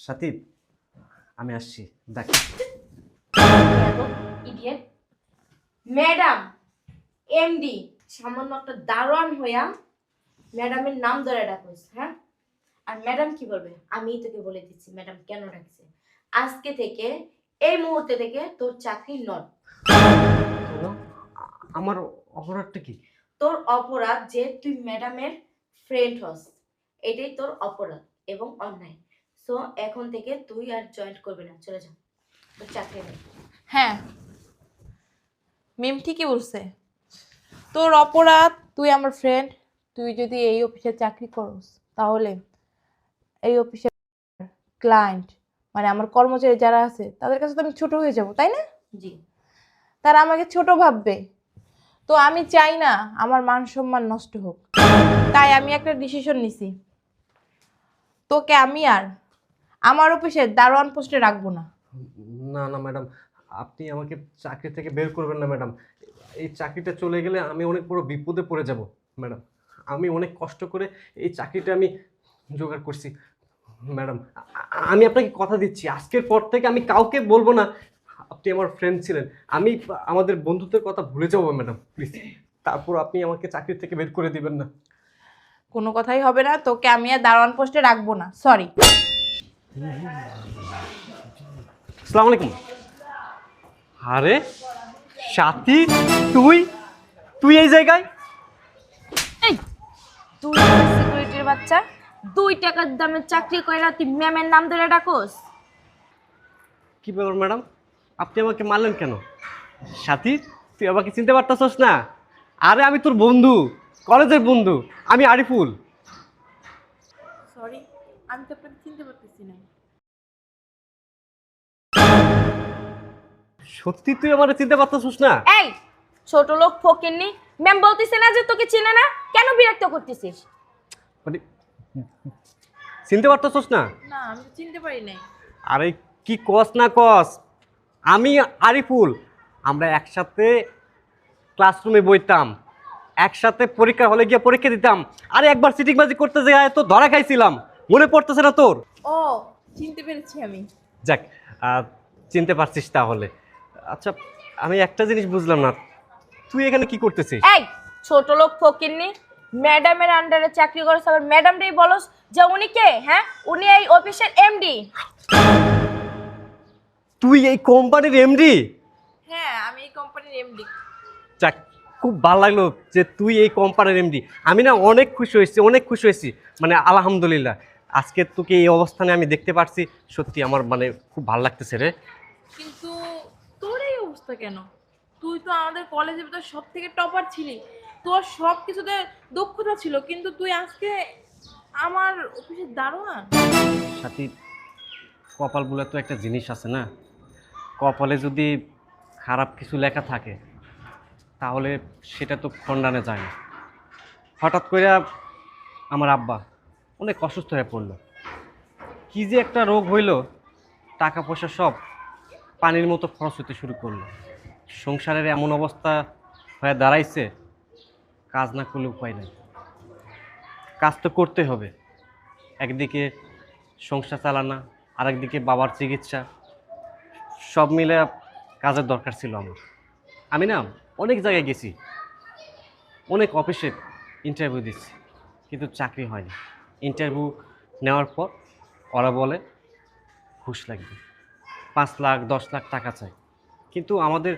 সাথী, আমি আসছি, দেখ। ইডিয়েট ম্যাডাম এমডি সামান্য একটা দারোয়ান হইয়া ম্যাডামের নাম ধরে ডাকছ, হ্যাঁ? আর ম্যাডাম কি বলবে? আমিই তোকে বলে দিচ্ছি ম্যাডাম কেন ডাকছে। আজকে থেকে, এই মুহূর্তে থেকে তোর চাকরি নট। কেন? আমার অপরাধটা কি? তোর অপরাধ যে তুই ম্যাডামের ফ্রেন্ড হস, এটাই তোর অপরাধ এবং অন্যায়। সো এখন থেকে তুই আর জয়েন করবি না, চলে যা, তোর চাকরি নেই। হ্যাঁ, মিম ঠিকই বলছে। তোর অপরাধ, তুই আমার ফ্রেন্ড, তুই যদি এই অফিসে চাকরি করস তাহলে এই অফিসের ক্লায়েন্ট মানে আমার কর্মচারী যারা আছে তাদের কাছে তো আমি ছোট হয়ে যাব, তাই না? জি। তারা আমাকে ছোট ভাববে। তো আমি চাই না আমার মান সম্মান নষ্ট হোক, তাই আমি একটা ডিসিশন নিছি, তোকে আমি আর আমার অফিসে দারোয়ান পোস্টে রাখবো না। না না ম্যাডাম, আপনি আমাকে চাকরি থেকে বের করবেন না ম্যাডাম। এই চাকরিটা চলে গেলে আমি অনেক বড় বিপদে পড়ে যাব ম্যাডাম। আমি অনেক কষ্ট করে এই চাকরিটা আমি জোগাড় করছি ম্যাডাম। আমি আপনাকে কথা দিচ্ছি, আজকের পর থেকে আমি কাউকে বলবো না আপনি আমার ফ্রেন্ড ছিলেন। আমি আমাদের বন্ধুত্বের কথা ভুলে যাবো ম্যাডাম, প্লিজ। তারপর আপনি আমাকে চাকরি থেকে বের করে দিবেন না। কোনো কথাই হবে না, তোকে আমি আর দারোয়ান পোস্টে রাখবো না, সরি। আসসালামু আলাইকুম। আরে সাথী, তুই তুই এই জায়গায়? এই তুই সিকিউরিটির বাচ্চা, 2 টাকার দামে চাকরি কইরা তুই ম্যামের নাম ধরে ডাকোস? কি ব্যাপার ম্যাডাম, আপনি আমাকে মারলেন কেন? সাথী, তুই আমাকে চিনতে পারতাছস না? আরে আমি তোর বন্ধু, কলেজের বন্ধু, আমি আরিফুল। সরি, আমি তো আপনাকে চিনতে পারতেছি না। সত্যি তুই আমাকে চিনতে পারতাছস না? এই ছোট লোক ফকিন্নি, ম্যাম বলতিছে না যে তোকে চিনে না? কেন বিরক্ত করতেছিস? মানে চিনতে পারতাছস না? না, আমি তো চিনতে পারি নাই। আরে কি কস না কস, আমি আরিফুল। আমরা একসাথে ক্লাসরুমে বইতাম, একসাথে পরীক্ষা হলে গিয়ে পরীক্ষা দিতাম। আরে একবার সিটিংবাজি করতে যায় তো ধরা খাইছিলাম, মনে পড়তেছে না তোর? ও, চিনতে পেরেছি আমি। যাক, চিনতে পারছিস তাহলে। আচ্ছা, আমি একটা জিনিস বুঝলাম না, তুই এখানে কি করতেছিস? এই ছোট লোক ফকিন্নি, ম্যাডামের আন্ডারে চাকরি করছ, আবার ম্যাডামটাই বলস যে উনি কে? হ্যাঁ, উনি এই অফিসের এমডি। তুই এই কোম্পানির এমডি? হ্যাঁ, আমি এই কোম্পানির এমডি। যাক, খুব ভালো লাগলো যে তুই এই কোম্পানির এমডি। আমি না অনেক খুশি হয়েছি, অনেক খুশি হয়েছি, মানে আলহামদুলিল্লাহ। আজকে তোকে এই অবস্থানে আমি দেখতে পারছি, সত্যি আমার মানে খুব ভালো লাগতেছে রে। কিন্তু তোর এই অবস্থা কেন? তুই তো আমাদের কলেজের ভিতর সব থেকে টপার ছিলি, তোর সব কিছুতে দক্ষতা ছিল, কিন্তু তুই আজকে আমার অফিসের দারোয়ান। সাথী, কপাল বলে তো একটা জিনিস আছে না, কপালে যদি খারাপ কিছু লেখা থাকে তাহলে সেটা তো খণ্ডানো যায় না। হঠাৎ করে আমার আব্বা অনেক অসুস্থ হয়ে পড়লো, কি যে একটা রোগ হইল, টাকা পয়সা সব পানির মতো খরচ হতে শুরু করলো। সংসারের এমন অবস্থা হয়ে দাঁড়াইছে, কাজ না করলে উপায় নেই। কাজ তো করতে হবে, একদিকে সংসার চালানা, আরেকদিকে বাবার চিকিৎসা, সব মিলে কাজের দরকার ছিল আমার। আমি না অনেক জায়গায় গেছি, অনেক অফিসে ইন্টারভিউ দিচ্ছি, কিন্তু চাকরি হয়নি। ইন্টারভিউ নেওয়ার পর ওরা বলে ঘুষ লাগবে, 5 লাখ 10 লাখ টাকা চাই। কিন্তু আমাদের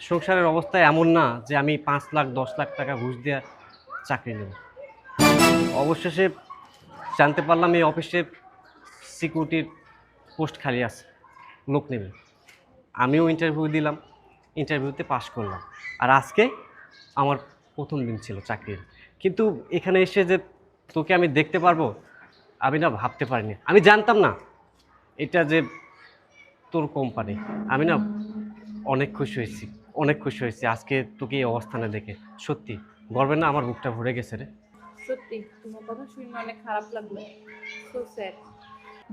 সংসারের অবস্থা এমন না যে আমি 5 লাখ 10 লাখ টাকা ঘুষ দিয়ে চাকরি নেব। অবশেষে জানতে পারলাম এই অফিসে সিকিউরিটির পোস্ট খালি আছে, লোক নেবে। আমিও ইন্টারভিউ দিলাম, ইন্টারভিউতে পাশ করলাম, আর আজকে আমার প্রথম দিন ছিল চাকরির। কিন্তু এখানে এসে যে তোকে আমি দেখতে পারবো আমি না ভাবতে পারিনি। আমি জানতাম না এটা যে তোর কোম্পানি। আমি না অনেক খুশি হয়েছি, অনেক খুশি হয়েছি আজকে তোকে এই অবস্থানে দেখে। সত্যি গর্বে না আমার বুকটা ভরে গেছে রে। সত্যি তোমার কথা শুনে অনেক খারাপ লাগলো। So sad.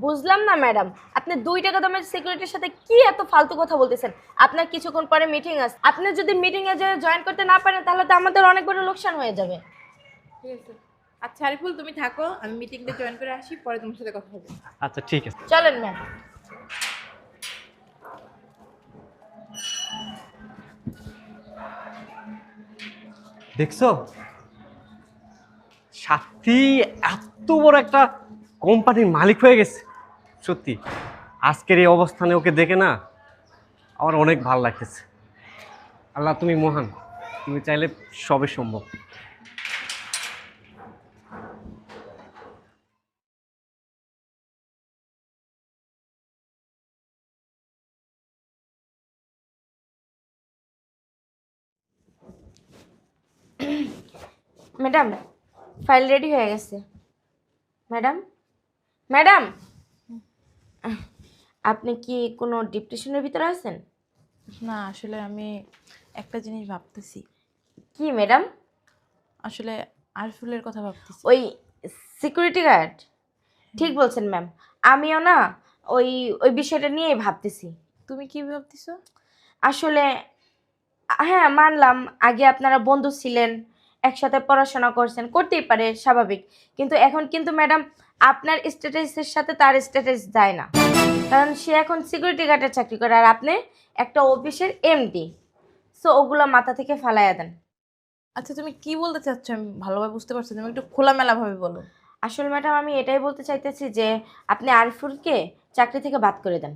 বুঝলাম না ম্যাডাম, আপনি 2 টাকা দামের সিকিউরিটির সাথে কি এত ফালতু কথা বলতেছেন? আপনার কিছুক্ষণ পরে মিটিং আছে, আপনি যদি মিটিং এ যে জয়েন করতে না পারেন তাহলে তো আমাদের অনেক বড় লোকসান হয়ে যাবে। ঠিক আছে, আচ্ছা আরিফুল, তুমি থাকো, আমি মিটিংটা জয়েন করে আসি, পরে তোমার সাথে কথা হবে। আচ্ছা ঠিক আছে। চলেন ম্যাম। দেখছো সাথী এত বড় একটা কোম্পানির মালিক হয়ে গেছে। সত্যি আজকের এই অবস্থানে ওকে দেখে না আমার অনেক ভালো লাগতেছে। আল্লাহ তুমি মহান, তুমি চাইলে সবই সম্ভব। ম্যাডাম, ফাইল রেডি হয়ে গেছে। ম্যাডাম, ম্যাডাম, আপনি কি কোনো ডিপ্রেশনের ভিতরে আছেন? না, আসলে আমি একটা জিনিস ভাবতেছি। কি ম্যাডাম? আসলে আরিফুলের কথা ভাবতেছি। ওই সিকিউরিটি গার্ড? ঠিক বলছেন ম্যাম, আমিও না ওই ওই বিষয়টা নিয়েই ভাবতেছি। তুমি কি ভাবতেছো? আসলে হ্যাঁ, মানলাম আগে আপনারা বন্ধু ছিলেন, একসাথে পড়াশোনা করছেন, করতেই পারে, স্বাভাবিক। কিন্তু এখন কিন্তু ম্যাডাম আপনার স্ট্যাটাসের সাথে তার স্ট্যাটাস যায় না, কারণ সে এখন সিকিউরিটি গার্ডের চাকরি করে আর আপনি একটা অফিসের এমডি। সো ওগুলো মাথা থেকে ফালাইয়া দেন। আচ্ছা, তুমি কি বলতে চাচ্ছ আমি ভালোভাবে বুঝতে পারছি, তুমি একটু খোলামেলা ভাবে বলো। আসলে ম্যাডাম আমি এটাই বলতে চাইতেছি যে আপনি আরিফুলকে চাকরি থেকে বাদ করে দেন,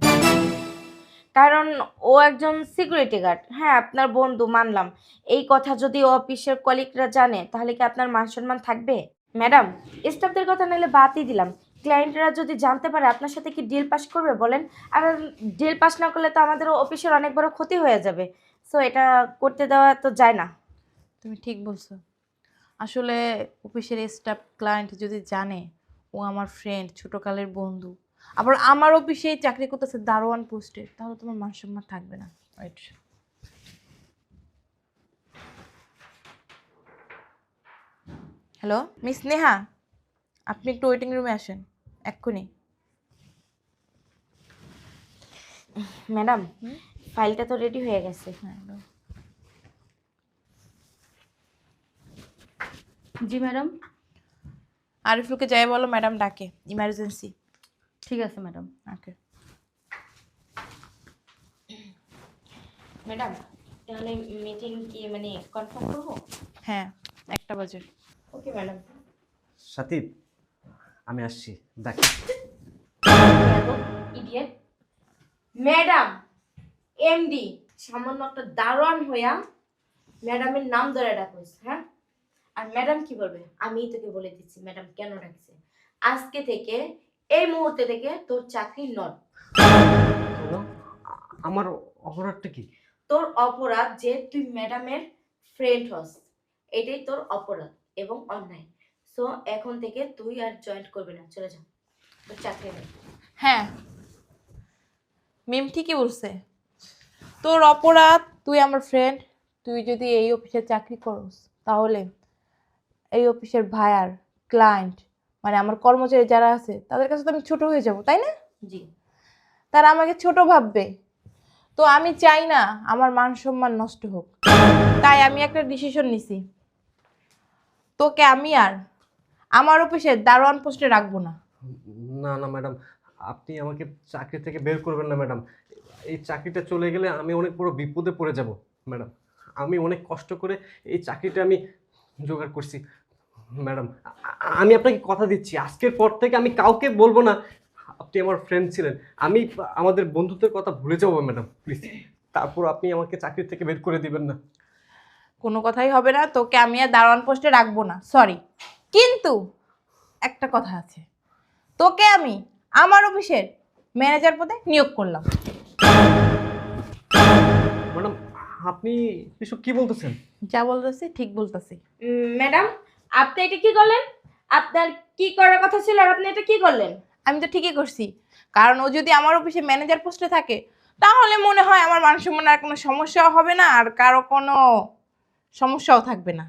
কারণ ও একজন সিকিউরিটি গার্ড। হ্যাঁ, আপনার বন্ধু মানলাম, এই কথা যদি অফিসের কলিগরা জানে তাহলে কি আপনার মান সম্মান থাকবে? ম্যাডাম, স্টাফদের কথা নাহলে বাদই দিলাম, ক্লায়েন্টরা যদি জানতে পারে আপনার সাথে কি ডিল পাস করবে বলেন? আর ডিল পাস না করলে তো আমাদের অফিসের অনেক বড় ক্ষতি হয়ে যাবে। সো এটা করতে দেওয়া তো যায় না। তুমি ঠিক বলছো। আসলে অফিসের স্টাফ ক্লায়েন্ট যদি জানে ও আমার ফ্রেন্ড, ছোটকালের বন্ধু, আবার আমার অফিসে চাকরি করতেছে দারোয়ান পোস্টে, তাহলে তোমার মান সম্মান থাকবে না। রাইট। হ্যালো মিস নেহা, আপনি একটু ওয়েটিং রুমে আসেন এক্ষুনি। ম্যাডাম, ফাইলটা তো রেডি হয়ে গেছে। হ্যাঁ, জি ম্যাডাম। আরিফুলকে যাই বলো ম্যাডাম ডাকে, ইমার্জেন্সি। ঠিক আছে ম্যাডাম। ওকে। ম্যাডাম, তাহলে মিটিং কি মানে কনফার্ম করবো? হ্যাঁ, 1টা বাজে। Okay madam. সাথী আমি আসছি, দেখ। ইডিয়েট ম্যাডাম, এমডি সামান্য একটা দারোয়ান হইয়া ম্যাডামের নাম ধরে ডাকছ, হ্যাঁ? আর ম্যাডাম কি বলবে আমিই তোকে বলে দিচ্ছি ম্যাডাম কেন ডাকছে। আজকে থেকে, এই মুহূর্তে থেকে তোর চাকরি নট। কেন? আমার অপরাধটা কি? তোর অপরাধ যে তুই ম্যাডামের ফ্রেন্ড হস, এটাই তোর অপরাধ এবং অন্যায়। সো এখন থেকে তুই আর জয়েন্ট করবি না, চলে যা, তোর চাকরি নেই। হ্যাঁ, মিম ঠিকই বলছে। তোর অপরাধ, তুই আমার ফ্রেন্ড, তুই যদি এই অফিসে চাকরি করস তাহলে এই অফিসের ভায়ার, ক্লায়েন্ট, মানে আমার কর্মচারী যারা আছে তাদের কাছে তো আমি ছোট হয়ে যাব, তাই না? জি। তারা আমাকে ছোট ভাববে। তো আমি চাই না আমার মান সম্মান নষ্ট হোক, তাই আমি একটা ডিসিশন নিছি, তোকে আমি আর আমার অফিসে দারোয়ান পোস্টে রাখবো না। না না ম্যাডাম, আপনি আমাকে চাকরি থেকে বের করবেন না ম্যাডাম। এই চাকরিটা চলে গেলে আমি অনেক বড় বিপদে পড়ে যাব ম্যাডাম। আমি অনেক কষ্ট করে এই চাকরিটা আমি জোগাড় করছি ম্যাডাম। আমি আপনাকে কথা দিচ্ছি আজকের পর থেকে আমি কাউকে বলবো না আপনি আমার ফ্রেন্ড ছিলেন। আমি আমাদের বন্ধুত্বের কথা ভুলে যাবো ম্যাডাম, প্লিজ। তারপর আপনি আমাকে চাকরি থেকে বের করে দিবেন না। কোনো কথাই হবে না, তোকে আমি আর দারোয়ান পোস্টে রাখবো না, সরি। কিন্তু একটা কথা আছে, তোকে আমি আমার অফিসের ম্যানেজার পদে নিয়োগ করলাম। ম্যাডাম আপনি এসব কি বলতেছেন? যা বলতেছি ঠিক বলতেছি। ম্যাডাম, আপনি এটা কি করলেন? আপনার কি করার কথা ছিল আর আপনি এটা কি করলেন? আমি তো ঠিকই করছি, কারণ ও যদি আমার অফিসে ম্যানেজার পোস্টে থাকে তাহলে মনে হয় আমার মান সম্মানের আর কোনো সমস্যাও হবে না, আর কারো কোনো সমস্যাও থাকবে না।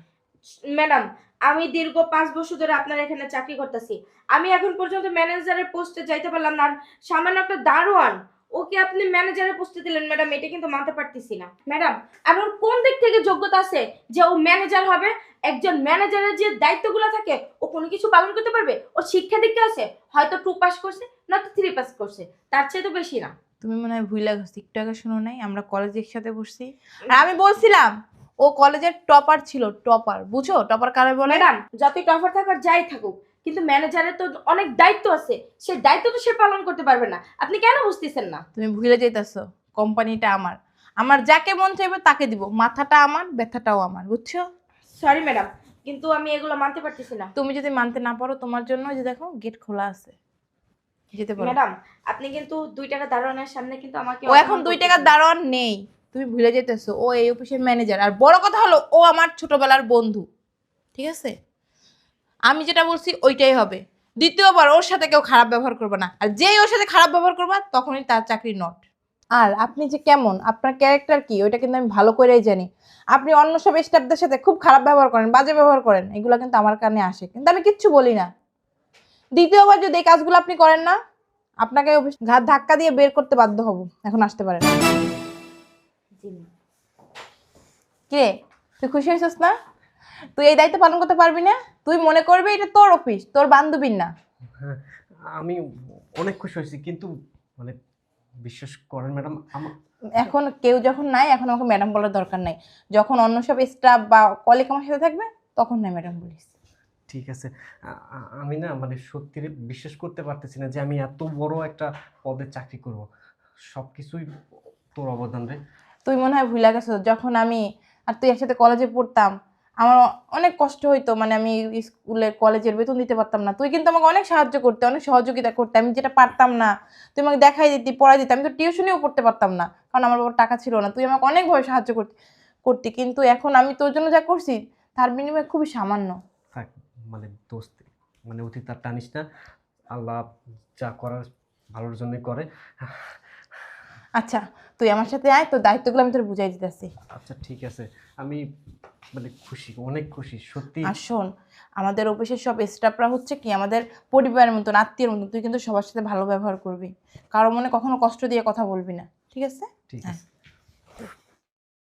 ম্যাডাম, আমি দীর্ঘ 5 বছর ধরে আপনার এখানে চাকরি করতেছি, আমি এখন পর্যন্ত ম্যানেজারের পোস্টে যাইতে পারলাম না, আর সামান্য একটা দারোয়ান ওকে আপনি ম্যানেজারের পোস্টে দিলেন ম্যাডাম, এটা কিন্তু মানতে পারতেছি না ম্যাডাম। আর ওর কোন দিক থেকে যোগ্যতা আছে যে ও ম্যানেজার হবে? একজন ম্যানেজারের যে দায়িত্বগুলো থাকে ও কোনো কিছু পালন করতে পারবে? ওর শিক্ষা দীক্ষা আছে, হয়তো 2 পাস করছে না তো 3 পাস করছে, তার চেয়ে তো বেশি না। তুমি মনে হয় ভুলে গেছো, একটু আগে শোনো নাই আমরা কলেজে একসাথে বসছি আর আমি বলছিলাম ও কলেজের টপার ছিল, টপার। বুঝো টপার কারে বলে? ম্যাডাম যতই টপার থাক আর যাই থাকুক, কিন্তু ম্যানেজারের তো অনেক দায়িত্ব আছে, সে দায়িত্ব তো সে পালন করতে পারবে না। আপনি কেন বুঝতেছেন না? তুমি ভুলে যাইতেছো কোম্পানিটা আমার, আমার যাকে মন চাইবে তাকে দিব, মাথাটা আমার, ব্যথাটাও আমার, বুঝছো? সরি ম্যাডাম, কিন্তু আমি এগুলো মানতে পারতেছি না। তুমি যদি মানতে না পারো তোমার জন্য ওই যে দেখো গেট খোলা আছে, যেতে পারো। ম্যাডাম আপনি কিন্তু 2 টাকা দারোয়ানের সামনে কিন্তু আমাকে ও এখন 2 টাকার দারোয়ান নেই, তুমি ভুলে যেতেছো ও এই অফিসের ম্যানেজার। আর বড় কথা হলো ও আমার ছোটবেলার বন্ধু, ঠিক আছে? আমি যেটা বলছি ওইটাই হবে। দ্বিতীয়বার ওর সাথে কেউ খারাপ ব্যবহার করবে না, আর যেই ওর সাথে খারাপ ব্যবহার করবা তখনই তার চাকরি নট। আর আপনি যে কেমন, আপনার ক্যারেক্টার কি, ওইটা কিন্তু আমি ভালো করেই জানি। আপনি অন্য সব স্টাফদের সাথে খুব খারাপ ব্যবহার করেন, বাজে ব্যবহার করেন, এগুলো কিন্তু আমার কানে আসে, কিন্তু আমি কিচ্ছু বলি না। দ্বিতীয়বার যদি এই কাজগুলো আপনি করেন না, আপনাকে অফিস ঘাট ধাক্কা দিয়ে বের করতে বাধ্য হব। এখন আসতে পারেন। জি। কে তুই খুশি হয়েছিস না? তুই এই দায়িত্ব পালন করতে পারবি না? তুই মনে করবি এটা তোর অফিস, তোর বান্ধবীর না। হ্যাঁ, আমি অনেক খুশি হয়েছি, কিন্তু মানে বিশ্বাস করেন ম্যাডাম, আমার এখন কেউ যখন নাই, এখন আমাকে ম্যাডাম বলার দরকার নাই। যখন অন্য সব স্টাফ বা কলিগ আমার সাথে থাকবে তখন নাই ম্যাডাম বলিস। ঠিক আছে। আমি না মানে সত্যি বিশ্বাস করতে পারতেছি না যে আমি এত বড় একটা পদে চাকরি করব। সব কিছুই তোর অবদান রে। তুই মনে হয় ভুলে গেছো, যখন আমি আর তুই একসাথে কলেজে পড়তাম আমার অনেক কষ্ট হইতো, মানে আমি স্কুলে কলেজের বেতন দিতে পারতাম না। তুই কিন্তু আমাকে অনেক সাহায্য করতে, অনেক সহযোগিতা করতে। আমি যেটা পারতাম না তুই আমাকে দেখাই দিতি, পড়াই দিতি। আমি তো টিউশনিও পড়তে পারতাম না, কারণ আমার বাবার টাকা ছিল না। তুই আমাকে অনেকভাবে সাহায্য করতি, কিন্তু এখন আমি তোর জন্য যা করছি তার বিনিময়ে খুবই সামান্য। থাক, মানে দোস্ত, মানে অতীত আর টানিস না। আল্লাহ যা করার ভালোর জন্যই করে। আচ্ছা তুই আমার সাথে আয়, তোর দায়িত্বগুলো আমি তোর বুঝাই দিতেছি। আচ্ছা ঠিক আছে, আমি মানে খুশি, অনেক খুশি সত্যি। আর শোন, আমাদের অফিসের সব স্টাফরা হচ্ছে কি আমাদের পরিবারের মতন, আত্মীয়ের মতন। তুই কিন্তু সবার সাথে ভালো ব্যবহার করবি, কারো মনে কখনো কষ্ট দিয়ে কথা বলবি না, ঠিক আছে? ঠিক হ্যাঁ। আছে।